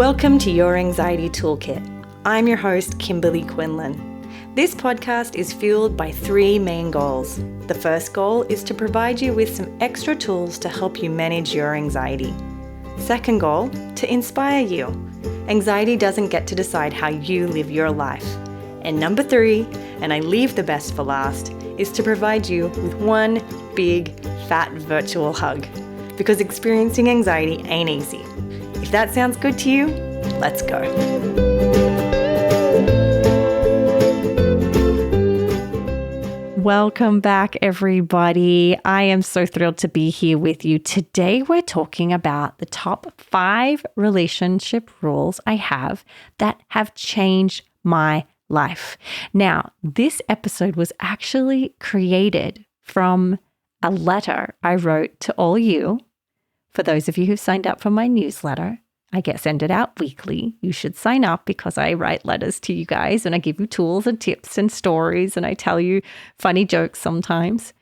Welcome to Your Anxiety Toolkit. I'm your host, Kimberly Quinlan. This podcast is fueled by three main goals. The first goal is to provide you with some extra tools to help you manage your anxiety. Second goal, to inspire you. Anxiety doesn't get to decide how you live your life. And number three, and I leave the best for last, is to provide you with one big, fat virtual hug. Because experiencing anxiety ain't easy. If that sounds good to you, let's go. Welcome back, everybody. I am so thrilled to be here with you. Today, we're talking about the top 5 relationship rules I have that have changed my life. Now, this episode was actually created from a letter I wrote to all you. For those of you who've signed up for my newsletter, I send it out weekly. You should sign up because I write letters to you guys and I give you tools and tips and stories and I tell you funny jokes sometimes.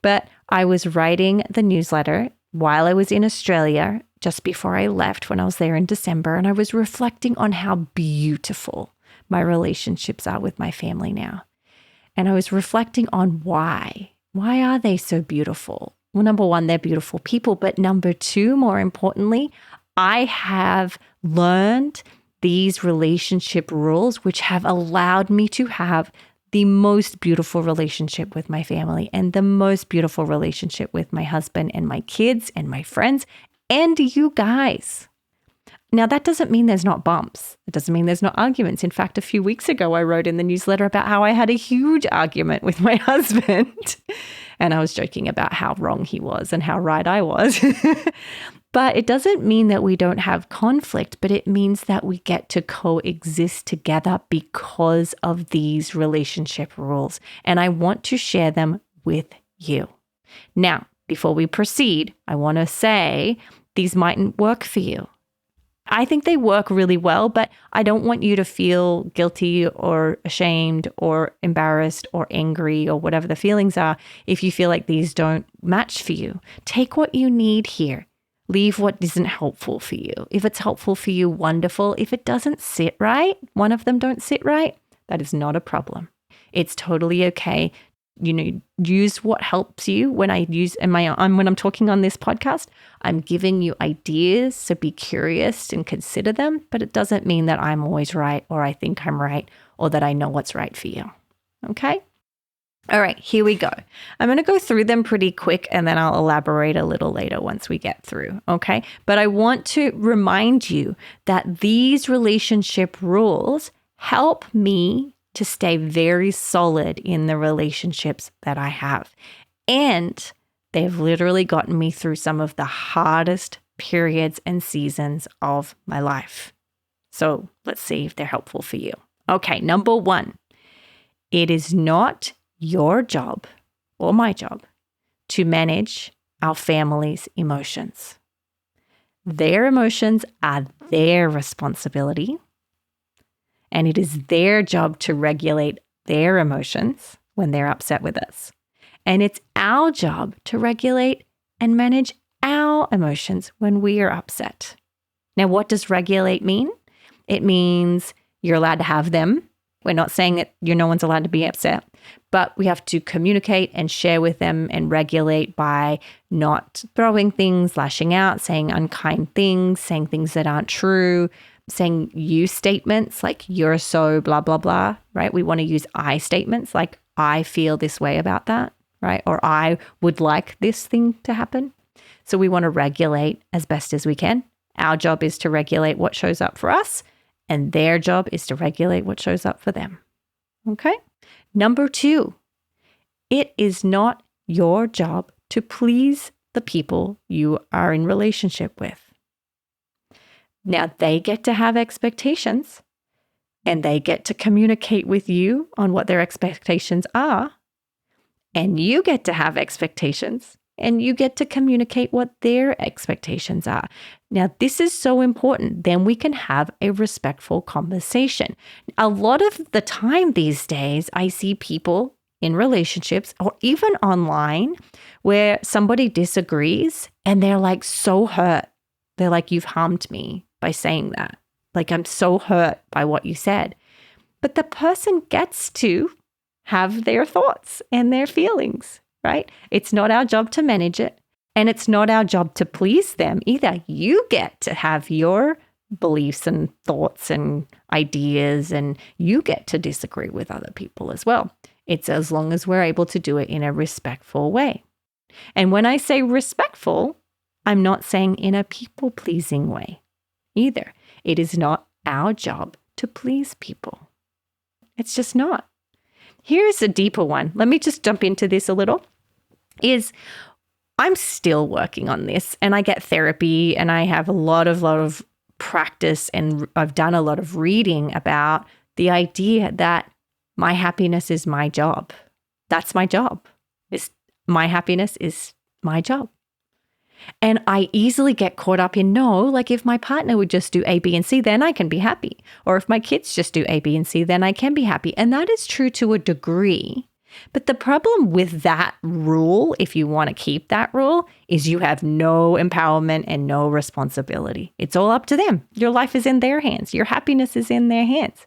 But I was writing the newsletter while I was in Australia, just before I left when I was there in December, and I was reflecting on how beautiful my relationships are with my family now. And I was reflecting on why. Why are they so beautiful? Well, number one, they're beautiful people. But number two, more importantly, I have learned these relationship rules, which have allowed me to have the most beautiful relationship with my family and the most beautiful relationship with my husband and my kids and my friends and you guys. Now, that doesn't mean there's not bumps. It doesn't mean there's not arguments. In fact, a few weeks ago, I wrote in the newsletter about how I had a huge argument with my husband. And I was joking about how wrong he was and how right I was. But it doesn't mean that we don't have conflict, but it means that we get to coexist together because of these relationship rules. And I want to share them with you. Now, before we proceed, I want to say these mightn't work for you. I think they work really well, but I don't want you to feel guilty or ashamed or embarrassed or angry or whatever the feelings are if you feel like these don't match for you. Take what you need here. Leave what isn't helpful for you. If it's helpful for you, wonderful. If it doesn't sit right, one of them don't sit right, that is not a problem. It's totally okay. Use what helps you. When I'm talking on this podcast, I'm giving you ideas, so be curious and consider them, but it doesn't mean that I'm always right or I think I'm right or that I know what's right for you. Okay? All right, here we go. I'm going to go through them pretty quick and then I'll elaborate a little later once we get through, okay? But I want to remind you that these relationship rules help me to stay very solid in the relationships that I have. And they've literally gotten me through some of the hardest periods and seasons of my life. So let's see if they're helpful for you. Okay, number 1, it is not your job or my job to manage our family's emotions. Their emotions are their responsibility. And it is their job to regulate their emotions when they're upset with us. And it's our job to regulate and manage our emotions when we are upset. Now, what does regulate mean? It means you're allowed to have them. We're not saying that no one's allowed to be upset, but we have to communicate and share with them and regulate by not throwing things, lashing out, saying unkind things, saying things that aren't true, saying you statements like you're so blah, blah, blah, right? We want to use I statements like I feel this way about that, right? Or I would like this thing to happen. So we want to regulate as best as we can. Our job is to regulate what shows up for us, and their job is to regulate what shows up for them. Okay? Number 2, it is not your job to please the people you are in relationship with. Now, they get to have expectations and they get to communicate with you on what their expectations are. And you get to have expectations and you get to communicate what their expectations are. Now, this is so important. Then we can have a respectful conversation. A lot of the time these days, I see people in relationships or even online where somebody disagrees and they're like so hurt. They're like, you've harmed me by saying that. Like, I'm so hurt by what you said. But the person gets to have their thoughts and their feelings, right? It's not our job to manage it. And it's not our job to please them either. You get to have your beliefs and thoughts and ideas, and you get to disagree with other people as well. It's as long as we're able to do it in a respectful way. And when I say respectful, I'm not saying in a people-pleasing way either. It is not our job to please people. It's just not. Here's a deeper one. Let me just jump into this a little. I'm still working on this, and I get therapy, and I have a lot of practice, and I've done a lot of reading about the idea that my happiness is my job. That's my job. My happiness is my job. And I easily get caught up in, no, like if my partner would just do A, B, and C, then I can be happy. Or if my kids just do A, B, and C, then I can be happy. And that is true to a degree. But the problem with that rule, if you want to keep that rule, is you have no empowerment and no responsibility. It's all up to them. Your life is in their hands. Your happiness is in their hands.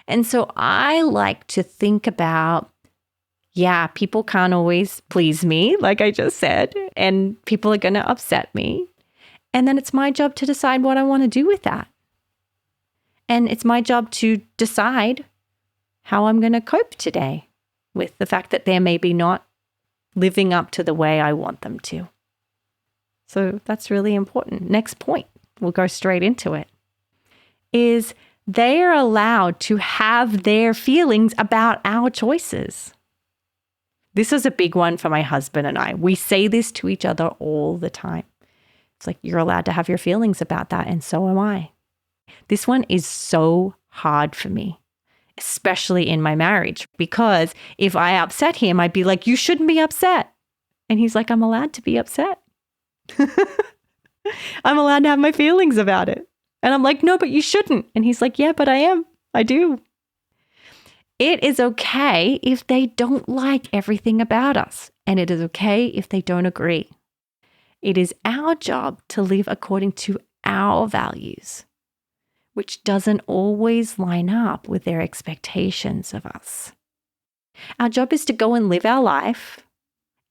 And so I like to think about, yeah, people can't always please me, like I just said, and people are going to upset me. And then it's my job to decide what I want to do with that. And it's my job to decide how I'm going to cope today with the fact that they're maybe not living up to the way I want them to. So that's really important. Next point, we'll go straight into it, is they are allowed to have their feelings about our choices. This is a big one for my husband and I. We say this to each other all the time. It's like, you're allowed to have your feelings about that, and so am I. This one is so hard for me, especially in my marriage, because if I upset him, I'd be like, you shouldn't be upset. And he's like, I'm allowed to be upset. I'm allowed to have my feelings about it. And I'm like, no, but you shouldn't. And he's like, yeah, but I am. I do. It is okay if they don't like everything about us, and it is okay if they don't agree. It is our job to live according to our values, which doesn't always line up with their expectations of us. Our job is to go and live our life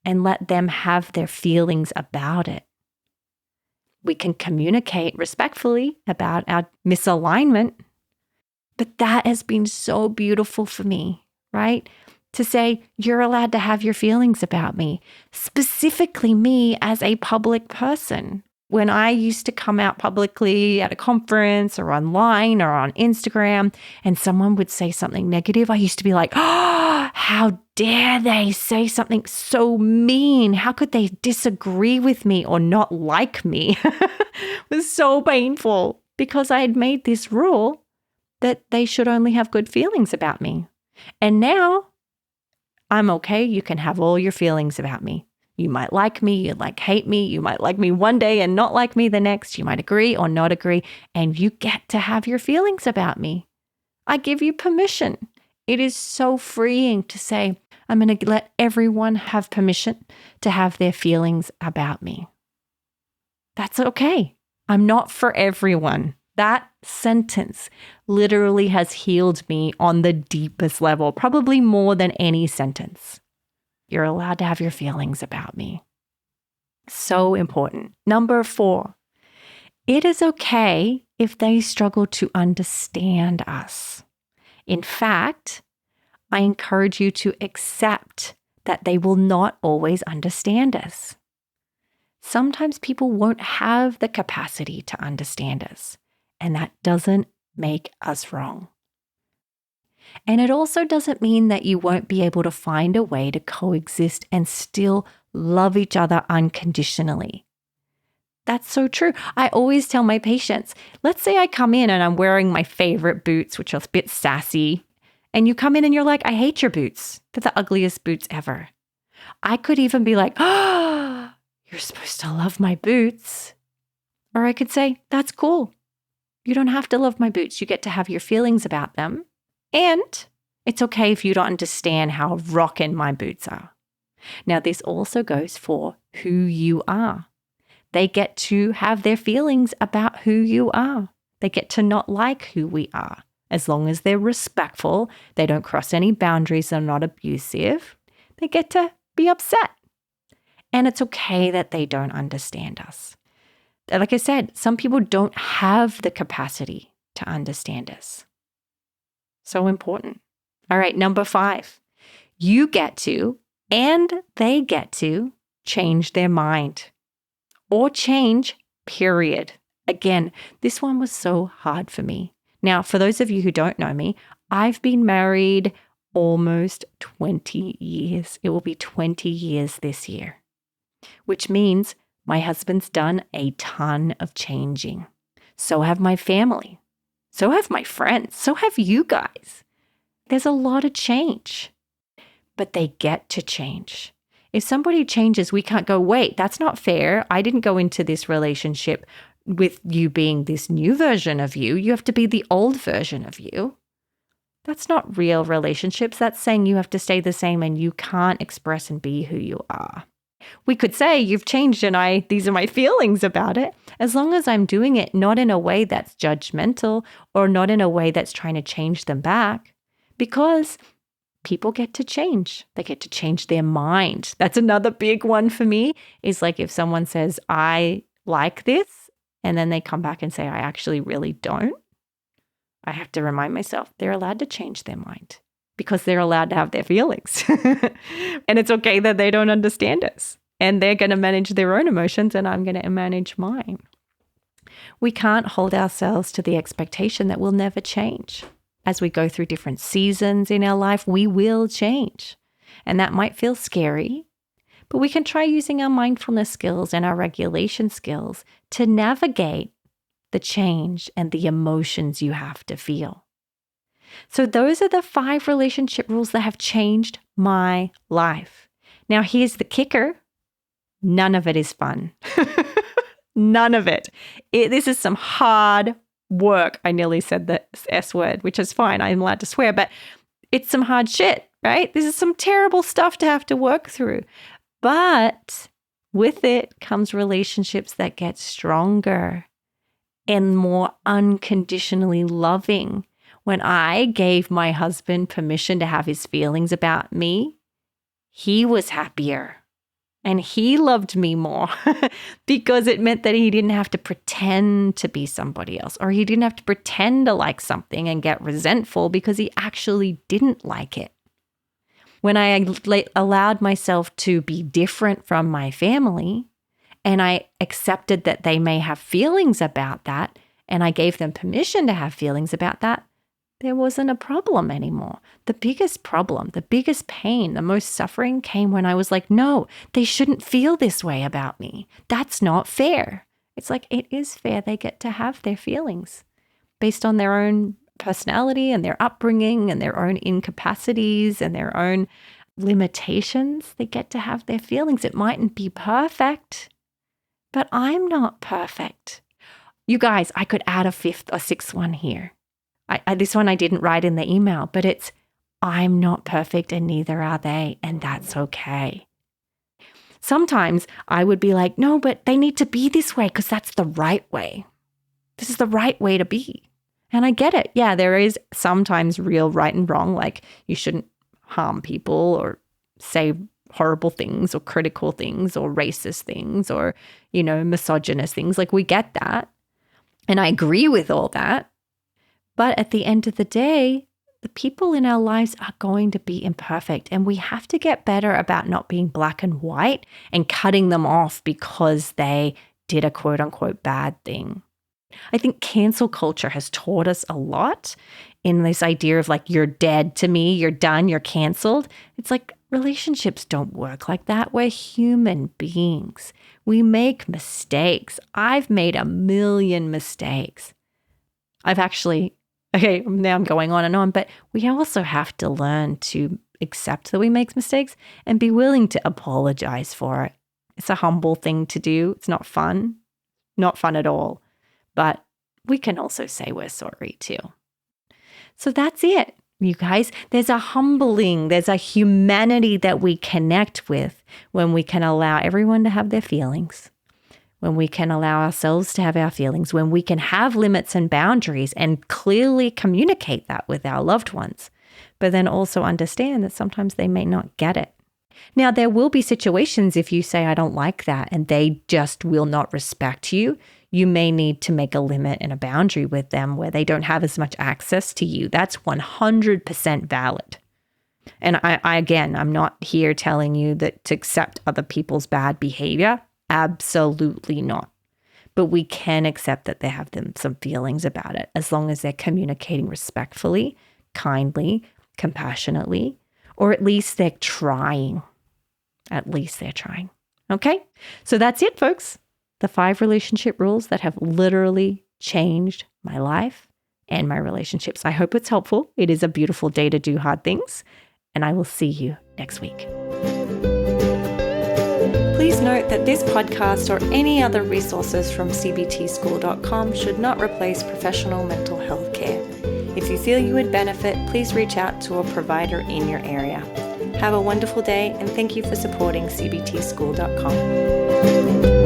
and let them have their feelings about it. We can communicate respectfully about our misalignment. But that has been so beautiful for me, right? To say, you're allowed to have your feelings about me, specifically me as a public person. When I used to come out publicly at a conference or online or on Instagram and someone would say something negative, I used to be like, oh, how dare they say something so mean? How could they disagree with me or not like me? It was so painful because I had made this rule that they should only have good feelings about me. And now I'm okay. You can have all your feelings about me. You might like me, you might hate me, you might like me one day and not like me the next. You might agree or not agree, and you get to have your feelings about me. I give you permission. It is so freeing to say, I'm going to let everyone have permission to have their feelings about me. That's okay. I'm not for everyone. That sentence literally has healed me on the deepest level, probably more than any sentence. You're allowed to have your feelings about me. So important. Number 4, it is okay if they struggle to understand us. In fact, I encourage you to accept that they will not always understand us. Sometimes people won't have the capacity to understand us, and that doesn't make us wrong. And it also doesn't mean that you won't be able to find a way to coexist and still love each other unconditionally. That's so true. I always tell my patients, let's say I come in and I'm wearing my favorite boots, which are a bit sassy, and you come in and you're like, I hate your boots. They're the ugliest boots ever. I could even be like, oh, you're supposed to love my boots. Or I could say, that's cool. You don't have to love my boots. You get to have your feelings about them. And it's okay if you don't understand how rockin' my boots are. Now, this also goes for who you are. They get to have their feelings about who you are. They get to not like who we are. As long as they're respectful, they don't cross any boundaries, they're not abusive, they get to be upset. And it's okay that they don't understand us. Like I said, some people don't have the capacity to understand us. So important. All right, number 5. You get to, and they get to, change their mind. Or change, period. Again, this one was so hard for me. Now, for those of you who don't know me, I've been married almost 20 years. It will be 20 years this year, which means my husband's done a ton of changing. So have my family. So have my friends. So have you guys. There's a lot of change, but they get to change. If somebody changes, we can't go, wait, that's not fair. I didn't go into this relationship with you being this new version of you. You have to be the old version of you. That's not real relationships. That's saying you have to stay the same and you can't express and be who you are. We could say you've changed and these are my feelings about it, as long as I'm doing it not in a way that's judgmental or not in a way that's trying to change them back, because people get to change. They get to change their mind. That's another big one for me, is like if someone says, I like this, and then they come back and say, I actually really don't. I have to remind myself they're allowed to change their mind because they're allowed to have their feelings. And it's okay that they don't understand us. And they're going to manage their own emotions and I'm going to manage mine. We can't hold ourselves to the expectation that we'll never change. As we go through different seasons in our life, we will change. And that might feel scary, but we can try using our mindfulness skills and our regulation skills to navigate the change and the emotions you have to feel. So those are the 5 relationship rules that have changed my life. Now, here's the kicker. None of it is fun. None of it. This is some hard work. I nearly said the S word, which is fine. I'm allowed to swear, but it's some hard shit, right? This is some terrible stuff to have to work through. But with it comes relationships that get stronger and more unconditionally loving. When I gave my husband permission to have his feelings about me, he was happier and he loved me more because it meant that he didn't have to pretend to be somebody else, or he didn't have to pretend to like something and get resentful because he actually didn't like it. When I allowed myself to be different from my family and I accepted that they may have feelings about that and I gave them permission to have feelings about that, there wasn't a problem anymore. The biggest problem, the biggest pain, the most suffering came when I was like, no, they shouldn't feel this way about me. That's not fair. It's like, it is fair. They get to have their feelings based on their own personality and their upbringing and their own incapacities and their own limitations. They get to have their feelings. It mightn't be perfect, but I'm not perfect. You guys, I could add a 5th or 6th one here. This one I didn't write in the email, but it's, I'm not perfect and neither are they, and that's okay. Sometimes I would be like, no, but they need to be this way because that's the right way. This is the right way to be. And I get it. Yeah, there is sometimes real right and wrong, like you shouldn't harm people or say horrible things or critical things or racist things or, misogynist things. Like we get that. And I agree with all that. But at the end of the day, the people in our lives are going to be imperfect, and we have to get better about not being black and white and cutting them off because they did a quote unquote bad thing. I think cancel culture has taught us a lot in this idea of like, you're dead to me, you're done, you're canceled. It's like relationships don't work like that. We're human beings. We make mistakes. I've made a million mistakes. Okay, now I'm going on and on, but we also have to learn to accept that we make mistakes and be willing to apologize for it. It's a humble thing to do. It's not fun at all, but we can also say we're sorry too. So that's it, you guys. There's a humanity that we connect with when we can allow everyone to have their feelings. when we can allow ourselves to have our feelings, when we can have limits and boundaries and clearly communicate that with our loved ones, but then also understand that sometimes they may not get it. Now, there will be situations if you say, I don't like that, and they just will not respect you. You may need to make a limit and a boundary with them where they don't have as much access to you. That's 100% valid. And I'm not here telling you that to accept other people's bad behavior. Absolutely not. But we can accept that they have some feelings about it as long as they're communicating respectfully, kindly, compassionately, or at least they're trying. At least they're trying. Okay? So that's it, folks. The 5 relationship rules that have literally changed my life and my relationships. I hope it's helpful. It is a beautiful day to do hard things, and I will see you next week. Please note that this podcast or any other resources from cbtschool.com should not replace professional mental health care. If you feel you would benefit, please reach out to a provider in your area. Have a wonderful day, and thank you for supporting cbtschool.com.